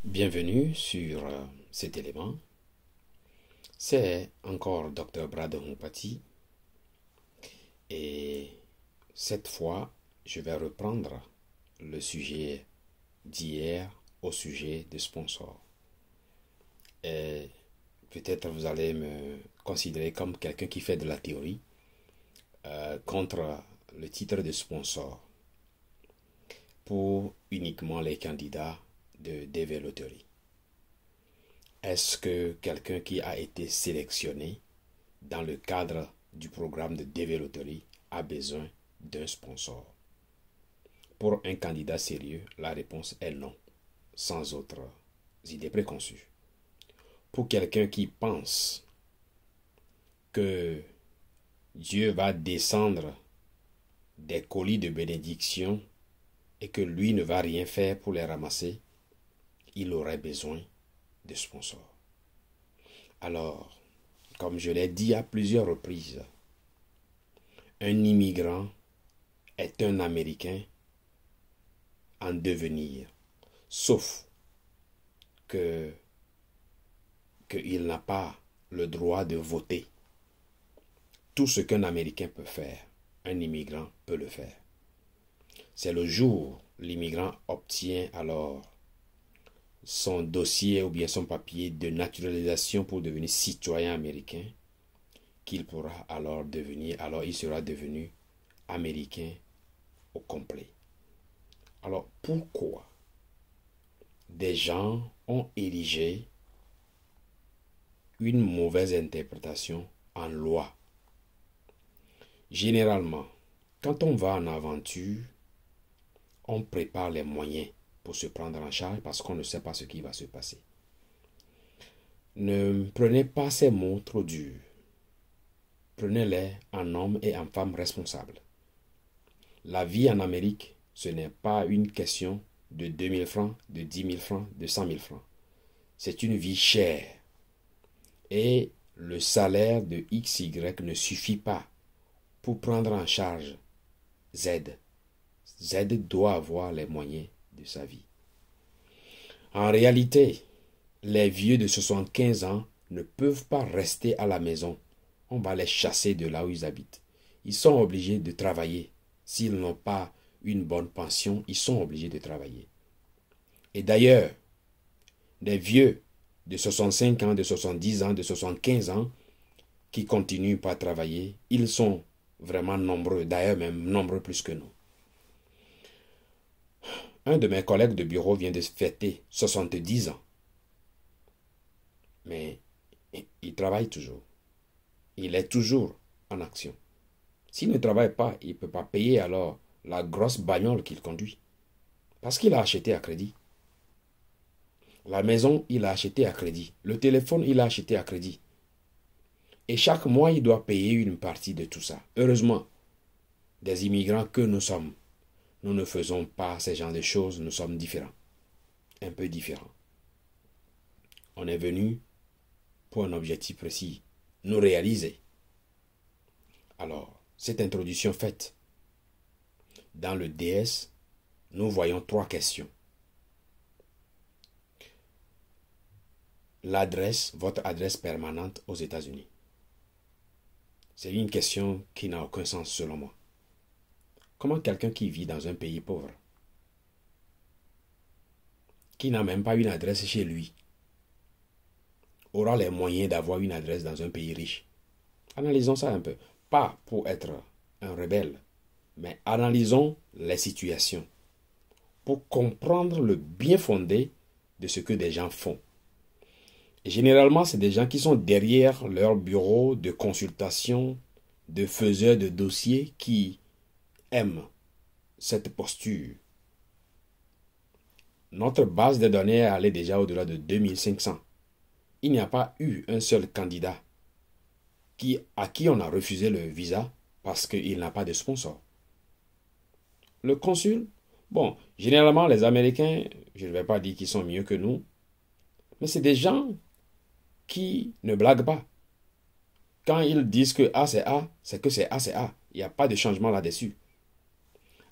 Bienvenue sur cet élément. C'est encore Dr Brad Hompati et cette fois, je vais reprendre le sujet d'hier au sujet des sponsors. Et peut-être vous allez me considérer comme quelqu'un qui fait de la théorie contre le titre de sponsor pour uniquement les candidats de DV Lottery. Est-ce que quelqu'un qui a été sélectionné dans le cadre du programme de DV Lottery a besoin d'un sponsor? Pour un candidat sérieux, la réponse est non, sans autres idées préconçues. Pour quelqu'un qui pense que Dieu va descendre des colis de bénédiction et que lui ne va rien faire pour les ramasser, il aurait besoin de sponsors. Alors, comme je l'ai dit à plusieurs reprises, un immigrant est un Américain en devenir, sauf qu'il n'a pas le droit de voter. Tout ce qu'un Américain peut faire, un immigrant peut le faire. C'est le jour où l'immigrant obtient alors son dossier ou bien son papier de naturalisation pour devenir citoyen américain qu'il pourra alors il sera devenu américain au complet. Alors pourquoi des gens ont érigé une mauvaise interprétation en loi? Généralement, quand on va en aventure, on prépare les moyens pour se prendre en charge parce qu'on ne sait pas ce qui va se passer. Ne prenez pas ces mots trop durs. Prenez-les en hommes et en femmes responsables. La vie en Amérique, ce n'est pas une question de 2000 francs, de 10 000 francs, de 100 000 francs. C'est une vie chère. Et le salaire de XY ne suffit pas pour prendre en charge Z. Z doit avoir les moyens de sa vie. En réalité, les vieux de 75 ans ne peuvent pas rester à la maison. On va les chasser de là où ils habitent. Ils sont obligés de travailler. S'ils n'ont pas une bonne pension, ils sont obligés de travailler. Et d'ailleurs, des vieux de 65 ans, de 70 ans, de 75 ans qui continuent pas à travailler, ils sont vraiment nombreux, d'ailleurs même nombreux plus que nous. Un de mes collègues de bureau vient de fêter 70 ans. Mais il travaille toujours. Il est toujours en action. S'il ne travaille pas, il ne peut pas payer alors la grosse bagnole qu'il conduit. Parce qu'il a acheté à crédit. La maison, il a acheté à crédit. Le téléphone, il a acheté à crédit. Et chaque mois, il doit payer une partie de tout ça. Heureusement, des immigrants que nous sommes, nous ne faisons pas ce genre de choses, nous sommes différents. Un peu différents. On est venu pour un objectif précis, nous réaliser. Alors, cette introduction faite, dans le DS, nous voyons 3 questions. L'adresse, votre adresse permanente aux États-Unis. C'est une question qui n'a aucun sens selon moi. Comment quelqu'un qui vit dans un pays pauvre, qui n'a même pas une adresse chez lui, aura les moyens d'avoir une adresse dans un pays riche? Analysons ça un peu. Pas pour être un rebelle, mais analysons les situations pour comprendre le bien fondé de ce que des gens font. Et généralement, c'est des gens qui sont derrière leur bureau de consultation, de faiseurs de dossiers qui aiment cette posture. Notre base de données allait déjà au-delà de 2500. Il n'y a pas eu un seul candidat à qui on a refusé le visa parce qu'il n'a pas de sponsor. Le consul, bon, généralement les Américains, je ne vais pas dire qu'ils sont mieux que nous, mais c'est des gens qui ne blaguent pas. Quand ils disent que A c'est A, c'est que c'est A c'est A. Il n'y a pas de changement là-dessus.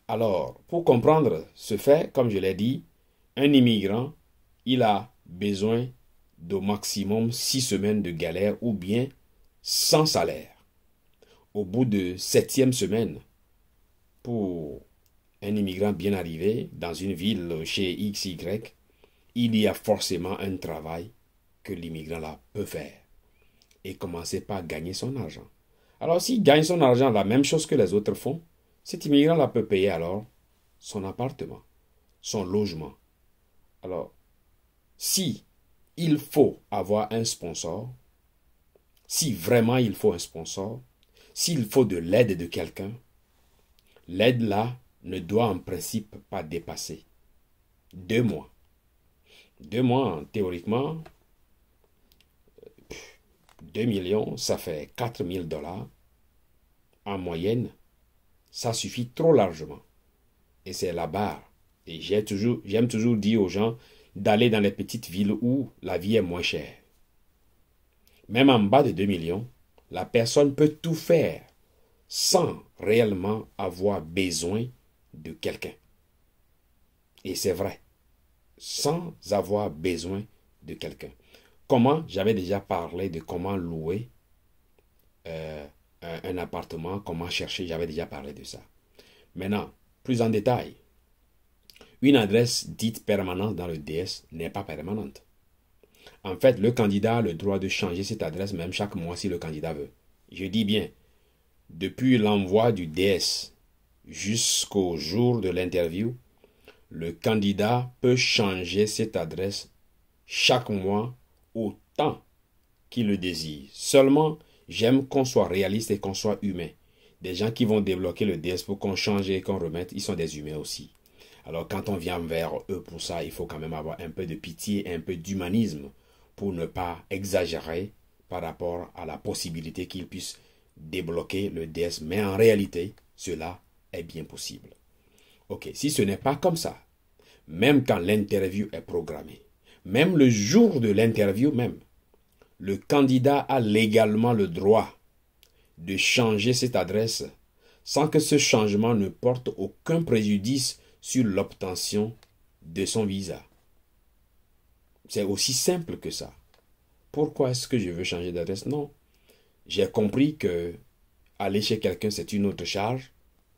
Alors, pour comprendre ce fait, comme je l'ai dit, un immigrant, il a besoin d'au maximum 6 semaines de galère ou bien sans salaire. Au bout de 7e semaine, pour un immigrant bien arrivé dans une ville chez XY, il y a forcément un travail que l'immigrant là peut faire et commencer par gagner son argent. Alors s'il gagne son argent, la même chose que les autres font, cet immigrant là peut payer alors son appartement, son logement. Alors, si il faut avoir un sponsor, si vraiment il faut un sponsor, s'il faut de l'aide de quelqu'un, l'aide là ne doit en principe pas dépasser 2 mois. 2 mois, théoriquement, 2 millions, ça fait 4 000 $. En moyenne, ça suffit trop largement. Et c'est la barre. Et j'aime toujours dire aux gens d'aller dans les petites villes où la vie est moins chère. Même en bas de 2 millions, la personne peut tout faire sans réellement avoir besoin de quelqu'un. Et c'est vrai, sans avoir besoin de quelqu'un. Comment? J'avais déjà parlé de comment louer un appartement, comment chercher, j'avais déjà parlé de ça. Maintenant, plus en détail, une adresse dite permanente dans le DS n'est pas permanente. En fait, le candidat a le droit de changer cette adresse même chaque mois si le candidat veut. Je dis bien, depuis l'envoi du DS jusqu'au jour de l'interview, le candidat peut changer cette adresse chaque mois autant qu'il le désire. Seulement, j'aime qu'on soit réaliste et qu'on soit humain. Des gens qui vont débloquer le DS pour qu'on change et qu'on remette, ils sont des humains aussi. Alors quand on vient vers eux pour ça, il faut quand même avoir un peu de pitié, un peu d'humanisme pour ne pas exagérer par rapport à la possibilité qu'ils puissent débloquer le DS. Mais en réalité, cela est bien possible. Ok, si ce n'est pas comme ça, même quand l'interview est programmée, même le jour de l'interview même, le candidat a légalement le droit de changer cette adresse sans que ce changement ne porte aucun préjudice sur l'obtention de son visa. C'est aussi simple que ça. Pourquoi est-ce que je veux changer d'adresse? Non. J'ai compris que aller chez quelqu'un, c'est une autre charge.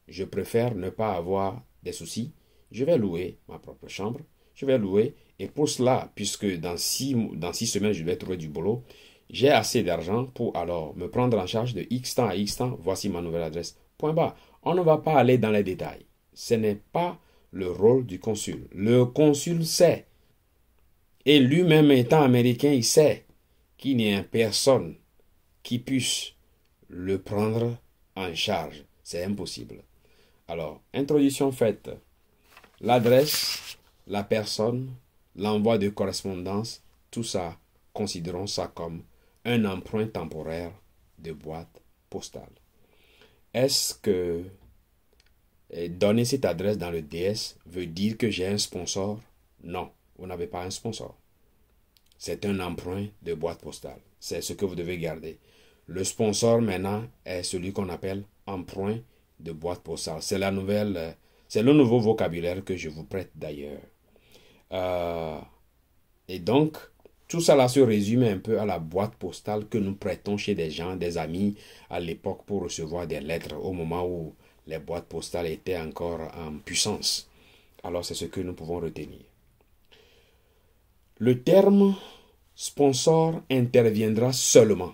Je préfère ne pas avoir des soucis. Je vais louer ma propre chambre. Je vais louer. Et pour cela, puisque dans 6 semaines, je vais trouver du boulot, j'ai assez d'argent pour alors me prendre en charge de X temps à X temps. Voici ma nouvelle adresse. Point barre. On ne va pas aller dans les détails. Ce n'est pas le rôle du consul. Le consul sait. Et lui-même étant américain, il sait qu'il n'y a personne qui puisse le prendre en charge. C'est impossible. Alors, introduction faite. L'adresse, la personne, l'envoi de correspondance, tout ça, considérons ça comme un emprunt temporaire de boîte postale. Est-ce que donner cette adresse dans le DS veut dire que j'ai un sponsor? Non, vous n'avez pas un sponsor. C'est un emprunt de boîte postale. C'est ce que vous devez garder. Le sponsor maintenant est celui qu'on appelle emprunt de boîte postale. C'est le nouveau vocabulaire que je vous prête d'ailleurs. Et donc, tout cela se résume un peu à la boîte postale que nous prêtons chez des gens, des amis à l'époque pour recevoir des lettres au moment où les boîtes postales étaient encore en puissance. Alors c'est ce que nous pouvons retenir. Le terme sponsor interviendra seulement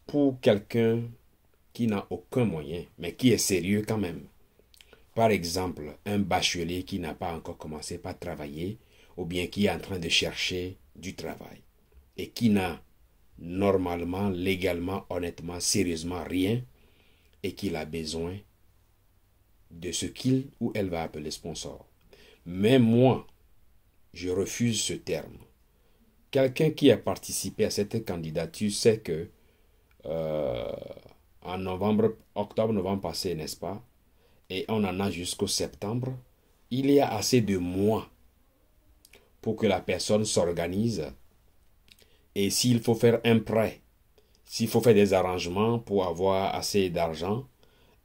pour quelqu'un qui n'a aucun moyen, mais qui est sérieux quand même. Par exemple, un bachelier qui n'a pas encore commencé par travailler ou bien qui est en train de chercher du travail et qui n'a normalement, légalement, honnêtement, sérieusement rien et qu'il a besoin de ce qu'il ou elle va appeler sponsor. Mais moi, je refuse ce terme. Quelqu'un qui a participé à cette candidature sait que en octobre-novembre passé, n'est-ce pas, et on en a jusqu'au septembre, il y a assez de mois pour que la personne s'organise. Et s'il faut faire un prêt, s'il faut faire des arrangements pour avoir assez d'argent,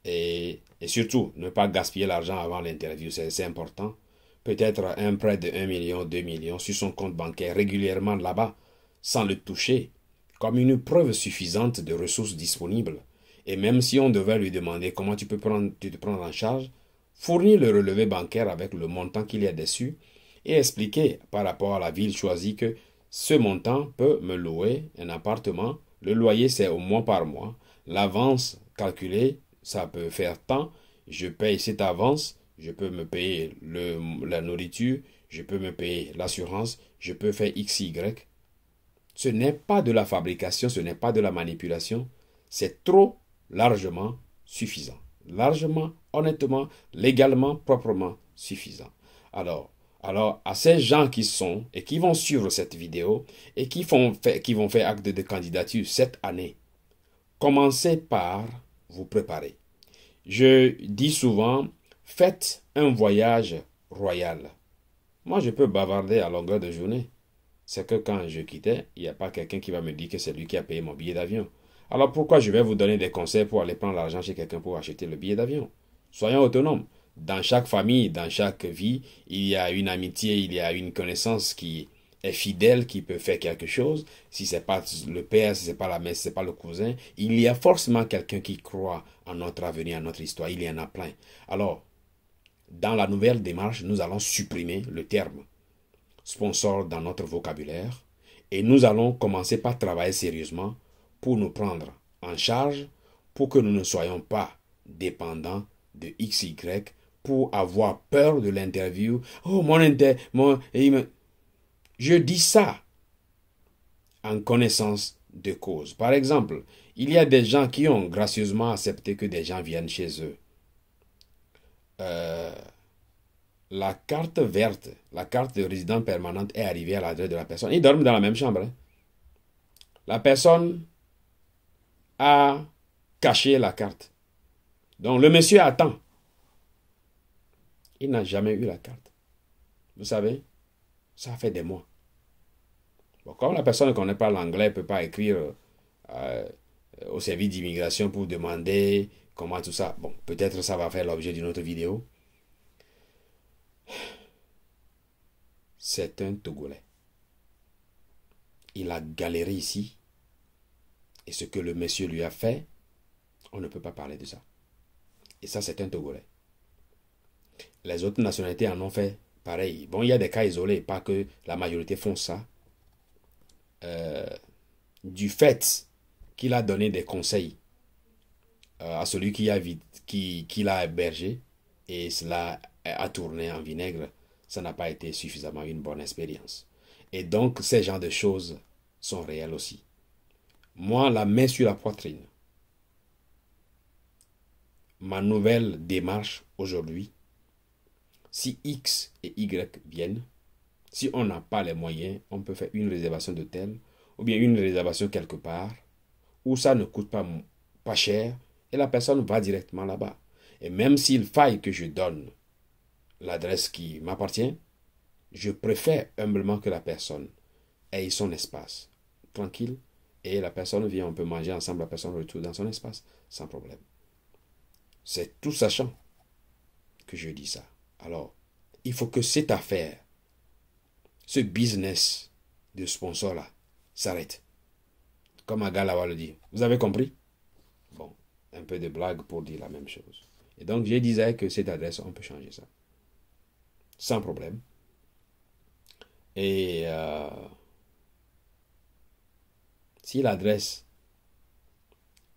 et surtout ne pas gaspiller l'argent avant l'interview, c'est important, peut-être un prêt de 1 million, 2 millions sur son compte bancaire régulièrement là-bas, sans le toucher, comme une preuve suffisante de ressources disponibles. Et même si on devait lui demander comment tu peux te prendre en charge, fournir le relevé bancaire avec le montant qu'il y a dessus et expliquer par rapport à la ville choisie que ce montant peut me louer un appartement, le loyer c'est au mois par mois, l'avance calculée, ça peut faire tant, je paye cette avance, je peux me payer la nourriture, je peux me payer l'assurance, je peux faire X, Y. Ce n'est pas de la fabrication, ce n'est pas de la manipulation, c'est trop largement suffisant. Largement, honnêtement, légalement, proprement suffisant. Alors, à ces gens qui sont et qui vont suivre cette vidéo et qui vont faire acte de candidature cette année, commencez par vous préparer. Je dis souvent, faites un voyage royal. Moi, je peux bavarder à longueur de journée. C'est que quand je quittais, il n'y a pas quelqu'un qui va me dire que c'est lui qui a payé mon billet d'avion. Alors pourquoi je vais vous donner des conseils pour aller prendre l'argent chez quelqu'un pour acheter le billet d'avion? Soyons autonomes. Dans chaque famille, dans chaque vie, il y a une amitié, il y a une connaissance qui est fidèle, qui peut faire quelque chose. Si ce n'est pas le père, si ce n'est pas la mère, si ce n'est pas le cousin, il y a forcément quelqu'un qui croit en notre avenir, en notre histoire. Il y en a plein. Alors, dans la nouvelle démarche, nous allons supprimer le terme sponsor dans notre vocabulaire et nous allons commencer par travailler sérieusement pour nous prendre en charge, pour que nous ne soyons pas dépendants de XY, pour avoir peur de l'interview. Oh, Je dis ça en connaissance de cause. Par exemple, il y a des gens qui ont gracieusement accepté que des gens viennent chez eux. La carte verte, la carte de résident permanente est arrivée à l'adresse de la personne. Ils dorment dans la même chambre. La personne a caché la carte. Donc le monsieur attend. Il n'a jamais eu la carte. Vous savez, ça fait des mois. Bon, comme la personne ne connaît pas l'anglais, ne peut pas écrire au service d'immigration pour demander comment tout ça. Bon, peut-être ça va faire l'objet d'une autre vidéo. C'est un Togolais. Il a galéré ici. Et ce que le monsieur lui a fait, on ne peut pas parler de ça. Et ça, c'est un Togolais. Les autres nationalités en ont fait pareil. Bon, il y a des cas isolés, pas que la majorité font ça. Du fait qu'il a donné des conseils à celui qui l'a hébergé et cela a tourné en vinaigre, ça n'a pas été suffisamment une bonne expérience. Et donc, ces genres de choses sont réelles aussi. Moi, la main sur la poitrine, ma nouvelle démarche aujourd'hui, si X et Y viennent, si on n'a pas les moyens, on peut faire une réservation d'hôtel ou bien une réservation quelque part où ça ne coûte pas cher et la personne va directement là-bas. Et même s'il faille que je donne l'adresse qui m'appartient, je préfère humblement que la personne ait son espace tranquille et la personne vient, on peut manger ensemble, la personne retourne dans son espace sans problème. C'est tout sachant que je dis ça. Alors, il faut que cette affaire, ce business de sponsor-là, s'arrête. Comme Agalawa le dit. Vous avez compris? Bon, un peu de blague pour dire la même chose. Et donc, je disais que cette adresse, on peut changer ça. Sans problème. Et si l'adresse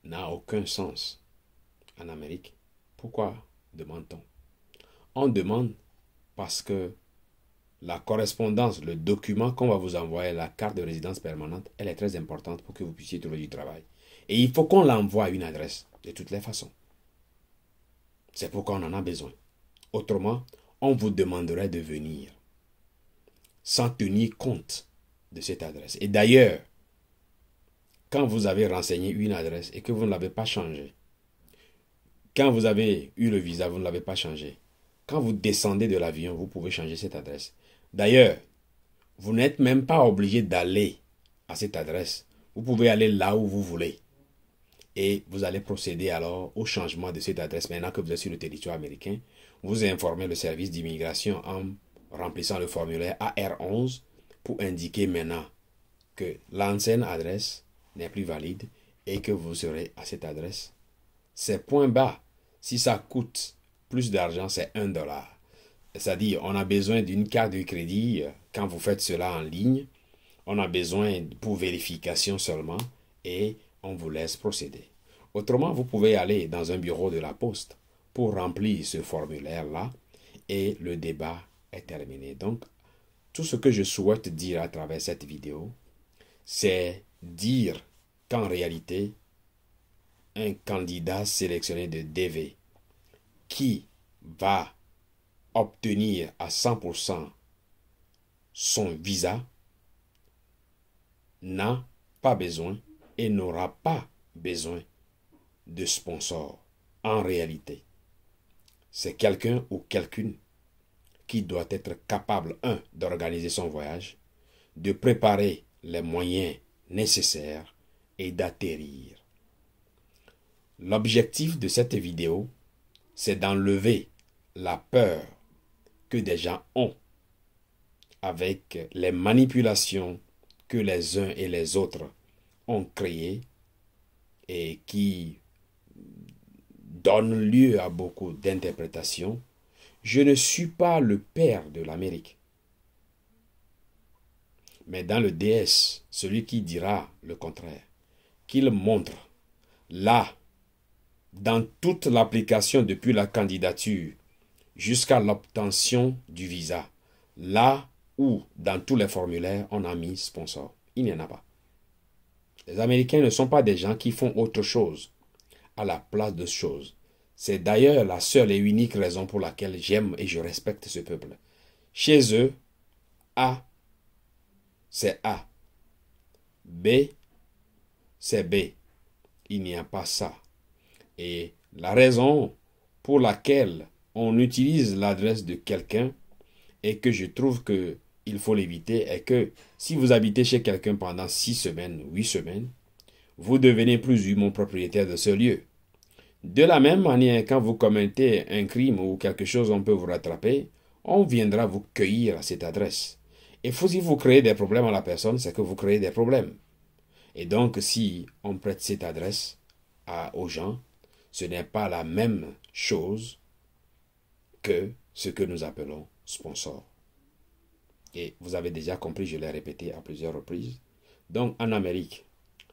n'a aucun sens en Amérique, pourquoi demande-t-on? On demande parce que la correspondance, le document qu'on va vous envoyer, la carte de résidence permanente, elle est très importante pour que vous puissiez trouver du travail. Et il faut qu'on l'envoie à une adresse, de toutes les façons. C'est pourquoi on en a besoin. Autrement, on vous demanderait de venir sans tenir compte de cette adresse. Et d'ailleurs, quand vous avez renseigné une adresse et que vous ne l'avez pas changée, quand vous avez eu le visa, vous ne l'avez pas changé. Quand vous descendez de l'avion, vous pouvez changer cette adresse. D'ailleurs, vous n'êtes même pas obligé d'aller à cette adresse. Vous pouvez aller là où vous voulez. Et vous allez procéder alors au changement de cette adresse. Maintenant que vous êtes sur le territoire américain, vous informez le service d'immigration en remplissant le formulaire AR11 pour indiquer maintenant que l'ancienne adresse n'est plus valide et que vous serez à cette adresse. C'est point bas. Si ça coûte plus d'argent, c'est $1. C'est-à-dire, on a besoin d'une carte de crédit quand vous faites cela en ligne. On a besoin pour vérification seulement et on vous laisse procéder. Autrement, vous pouvez aller dans un bureau de la poste pour remplir ce formulaire-là et le débat est terminé. Donc, tout ce que je souhaite dire à travers cette vidéo, c'est dire qu'en réalité, un candidat sélectionné de DV qui va obtenir à 100% son visa n'a pas besoin et n'aura pas besoin de sponsor. En réalité, c'est quelqu'un ou quelqu'une qui doit être capable, d'organiser son voyage, de préparer les moyens nécessaires et d'atterrir. L'objectif de cette vidéo, c'est d'enlever la peur que des gens ont avec les manipulations que les uns et les autres ont créées et qui donnent lieu à beaucoup d'interprétations. Je ne suis pas le père de l'Amérique. Mais dans le DS, celui qui dira le contraire, qu'il montre là, dans toute l'application depuis la candidature jusqu'à l'obtention du visa, là où dans tous les formulaires on a mis sponsor. Il n'y en a pas. Les Américains ne sont pas des gens qui font autre chose à la place de choses. C'est d'ailleurs la seule et unique raison pour laquelle j'aime et je respecte ce peuple. Chez eux, A, c'est A. B, c'est B. Il n'y a pas ça. Et la raison pour laquelle on utilise l'adresse de quelqu'un et que je trouve qu'il faut l'éviter est que si vous habitez chez quelqu'un pendant 6 semaines, 8 semaines, vous devenez plus ou moins propriétaire de ce lieu. De la même manière, quand vous commettez un crime ou quelque chose, on peut vous rattraper, on viendra vous cueillir à cette adresse. Et si vous créez des problèmes à la personne, c'est que vous créez des problèmes. Et donc, si on prête cette adresse aux gens, ce n'est pas la même chose que ce que nous appelons sponsor. Et vous avez déjà compris, je l'ai répété à plusieurs reprises. Donc, en Amérique,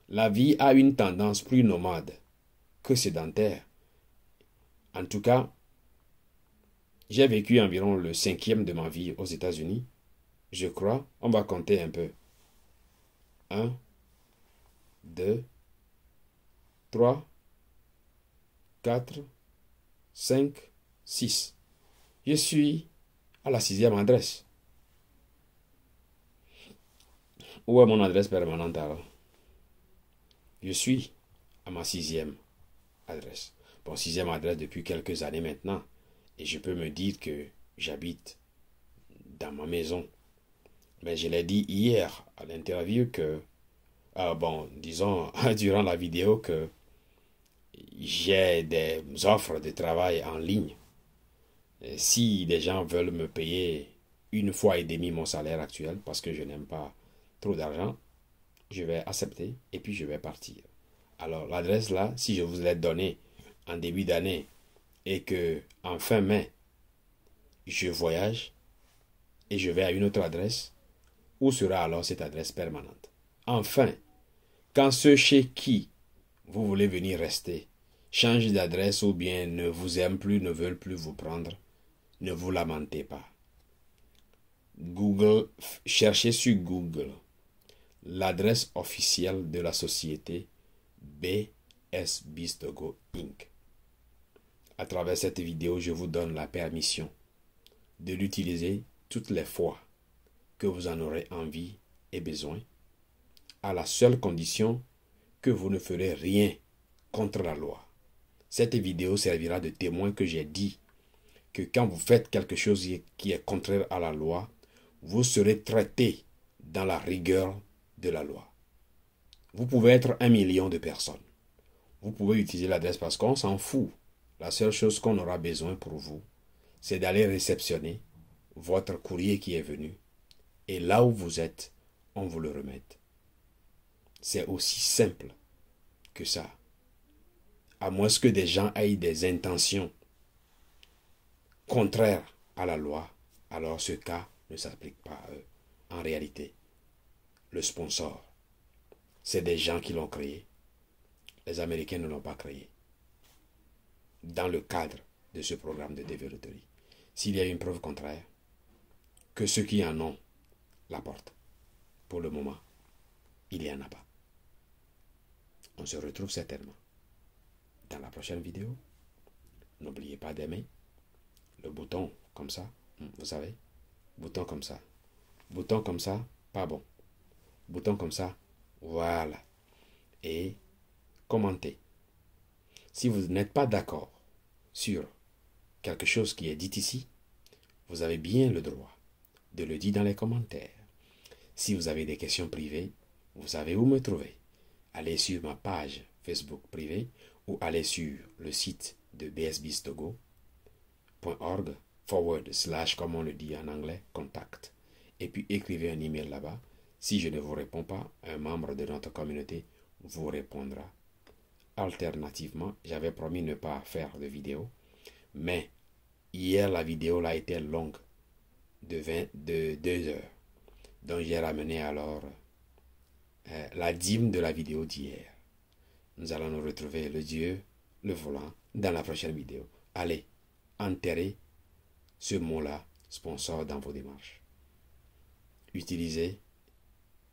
la vie a une tendance plus nomade que sédentaire. En tout cas, j'ai vécu environ le 5e de ma vie aux États-Unis. Je crois, on va compter un peu. 1, 2, 3, 4, 5, 6. Je suis à la 6e adresse. Où est mon adresse permanente alors? Je suis à ma 6e adresse. Bon, 6e adresse depuis quelques années maintenant. Et je peux me dire que j'habite dans ma maison. Mais je l'ai dit hier à l'interview que, disons, durant la vidéo que j'ai des offres de travail en ligne. Et si des gens veulent me payer 1,5 fois mon salaire actuel parce que je n'aime pas trop d'argent, je vais accepter et puis je vais partir. Alors l'adresse là, si je vous l'ai donnée en début d'année et que en fin mai, je voyage et je vais à une autre adresse, où sera alors cette adresse permanente? Enfin, quand ceux chez qui vous voulez venir rester changent d'adresse ou bien ne vous aiment plus, ne veulent plus vous prendre, ne vous lamentez pas. Cherchez sur Google l'adresse officielle de la société BS Bistogo Inc. À travers cette vidéo, je vous donne la permission de l'utiliser toutes les fois que vous en aurez envie et besoin, à la seule condition que vous ne ferez rien contre la loi. Cette vidéo servira de témoin que j'ai dit que quand vous faites quelque chose qui est contraire à la loi, vous serez traité dans la rigueur de la loi. Vous pouvez être 1 million de personnes. Vous pouvez utiliser l'adresse parce qu'on s'en fout. La seule chose qu'on aura besoin pour vous, c'est d'aller réceptionner votre courrier qui est venu, et là où vous êtes, on vous le remette. C'est aussi simple que ça. À moins que des gens aient des intentions contraires à la loi, alors ce cas ne s'applique pas à eux. En réalité, le sponsor, c'est des gens qui l'ont créé. Les Américains ne l'ont pas créé. Dans le cadre de ce programme de développerie, s'il y a une preuve contraire, que ceux qui en ont l'apportent. Pour le moment, il n'y en a pas. On se retrouve certainement dans la prochaine vidéo. N'oubliez pas d'aimer. Le bouton comme ça, vous savez, bouton comme ça, pas bon. Bouton comme ça, voilà. Et commentez. Si vous n'êtes pas d'accord sur quelque chose qui est dit ici, vous avez bien le droit de le dire dans les commentaires. Si vous avez des questions privées, vous savez où me trouver. Allez sur ma page Facebook privée ou allez sur le site de bsbistogo.org / comme on le dit en anglais, contact. Et puis écrivez un email là-bas. Si je ne vous réponds pas, un membre de notre communauté vous répondra. Alternativement, j'avais promis ne pas faire de vidéo, mais hier la vidéo là était longue de 2 heures. Donc j'ai ramené alors la dîme de la vidéo d'hier. Nous allons nous retrouver le Dieu, le volant, dans la prochaine vidéo. Allez, enterrez ce mot-là, sponsor, dans vos démarches. Utilisez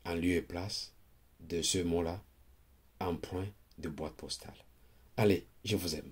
en lieu et place de ce mot-là un point de boîte postale. Allez, je vous aime.